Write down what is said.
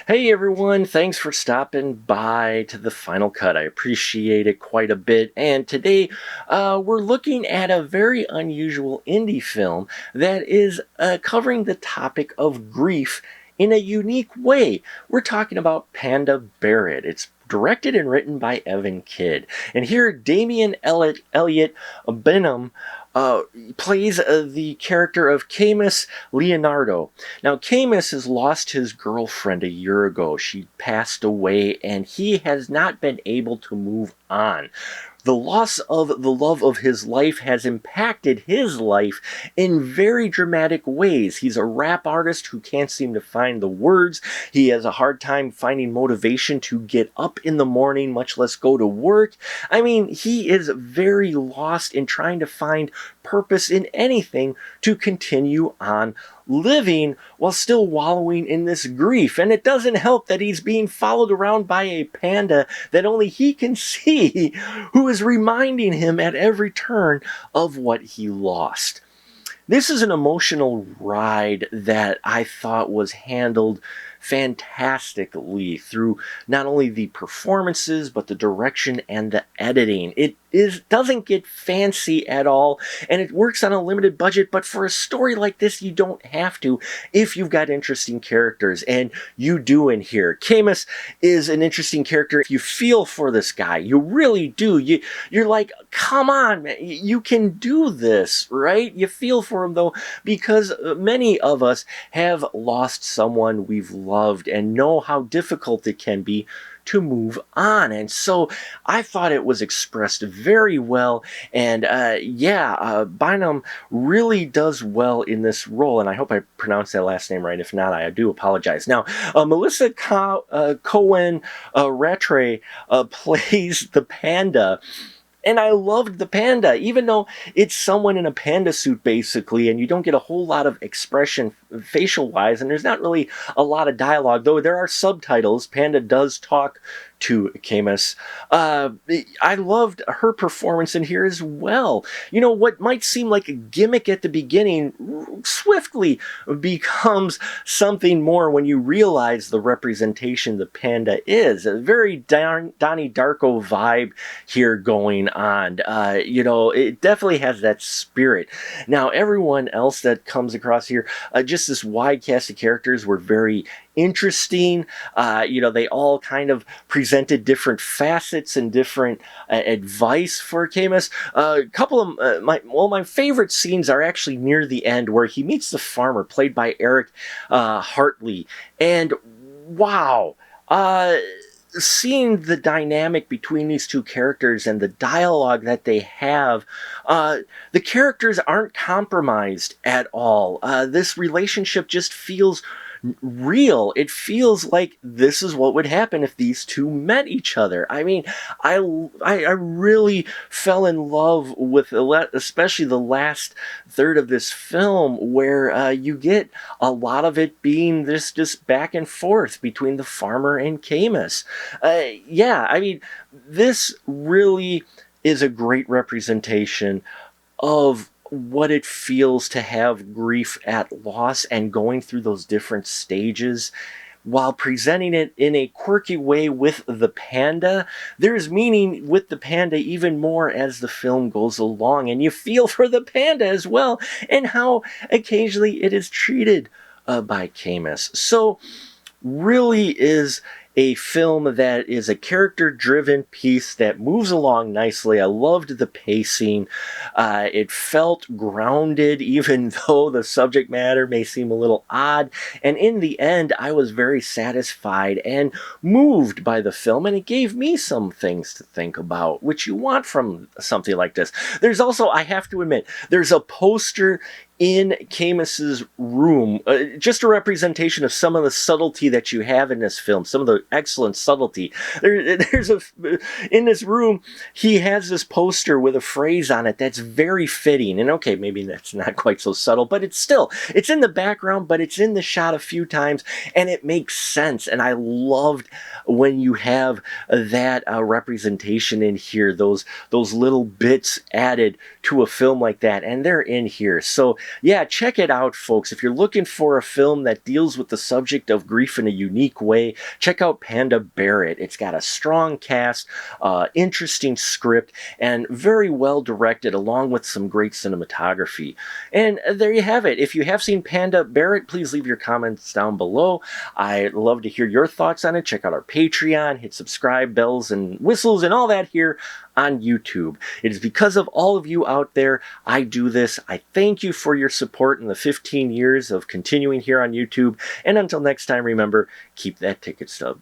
Hey everyone, thanks for stopping by to the Final Cut. I appreciate it quite a bit. And today we're looking at a very unusual indie film that is covering the topic of grief in a unique way. We're talking about Panda Barrett. It's directed and written by Evan Kidd. And here, Elliott Benham plays the character of Camus Leonardo. Now, Camus has lost his girlfriend a year ago. She passed away, and he has not been able to move on. The loss of the love of his life has impacted his life in very dramatic ways. He's a rap artist who can't seem to find the words. He has a hard time finding motivation to get up in the morning, much less go to work. I mean, he is very lost in trying to find purpose in anything to continue on living while still wallowing in this grief. And it doesn't help that he's being followed around by a panda that only he can see, who is reminding him at every turn of what he lost. This is an emotional ride that I thought was handled fantastically through not only the performances but the direction and the editing. It doesn't get fancy at all, and it works on a limited budget, but for a story like this you don't have to if you've got interesting characters, and you do in here. Camus is an interesting character. If you feel for this guy, you really do. You're like, come on, man, you can do this, right? You feel for him though, because many of us have lost someone we've loved and know how difficult it can be to move on. And so I thought it was expressed very well. And Bynum really does well in this role. And I hope I pronounced that last name right. If not, I do apologize. Now, Melissa Cohen Rattray plays the panda. And I loved the panda, even though it's someone in a panda suit, basically, and you don't get a whole lot of expression facial-wise, and there's not really a lot of dialogue, though there are subtitles. Panda does talk to Camus. I loved her performance in here as well. You know, what might seem like a gimmick at the beginning swiftly becomes something more when you realize the representation the panda is. A very Donnie Darko vibe here going on. It definitely has that spirit. Now, everyone else that comes across here, just this wide cast of characters were very interesting. They all kind of presented different facets and different advice for Camus. A couple of my favorite scenes are actually near the end, where he meets the farmer, played by Eric Hartley, and wow. Seeing the dynamic between these two characters and the dialogue that they have, the characters aren't compromised at all. This relationship just feels real. It feels like this is what would happen if these two met each other. I mean, I really fell in love with especially the last third of this film, where you get a lot of it being this just back and forth between the farmer and Camus. This really is a great representation of what it feels to have grief at loss and going through those different stages, while presenting it in a quirky way with the panda. There's meaning with the panda even more as the film goes along, and you feel for the panda as well, and how occasionally it is treated by Camus. So really is a film that is a character-driven piece that moves along nicely. I loved the pacing. It felt grounded, even though the subject matter may seem a little odd. And in the end, I was very satisfied and moved by the film, and it gave me some things to think about, which you want from something like this. There's also, I have to admit, there's a poster in Camus's room, just a representation of some of the subtlety that you have in this film, some of the excellent subtlety. In this room, he has this poster with a phrase on it that's very fitting, and okay, maybe that's not quite so subtle, but it's in the background, but it's in the shot a few times, and it makes sense. And I loved when you have that representation in here, those little bits added to a film like that, and they're in here. So Yeah, check it out, folks. If you're looking for a film that deals with the subject of grief in a unique way, check out Panda Barrett. It's got a strong cast, interesting script, and very well directed, along with some great cinematography. And there you have it. If you have seen Panda Barrett, please leave your comments down below. I'd love to hear your thoughts on it. Check out our Patreon, hit subscribe, bells and whistles, and all that here on YouTube. It is because of all of you out there I do this. I thank you for your support in the 15 years of continuing here on YouTube. And until next time, remember, keep that ticket stub.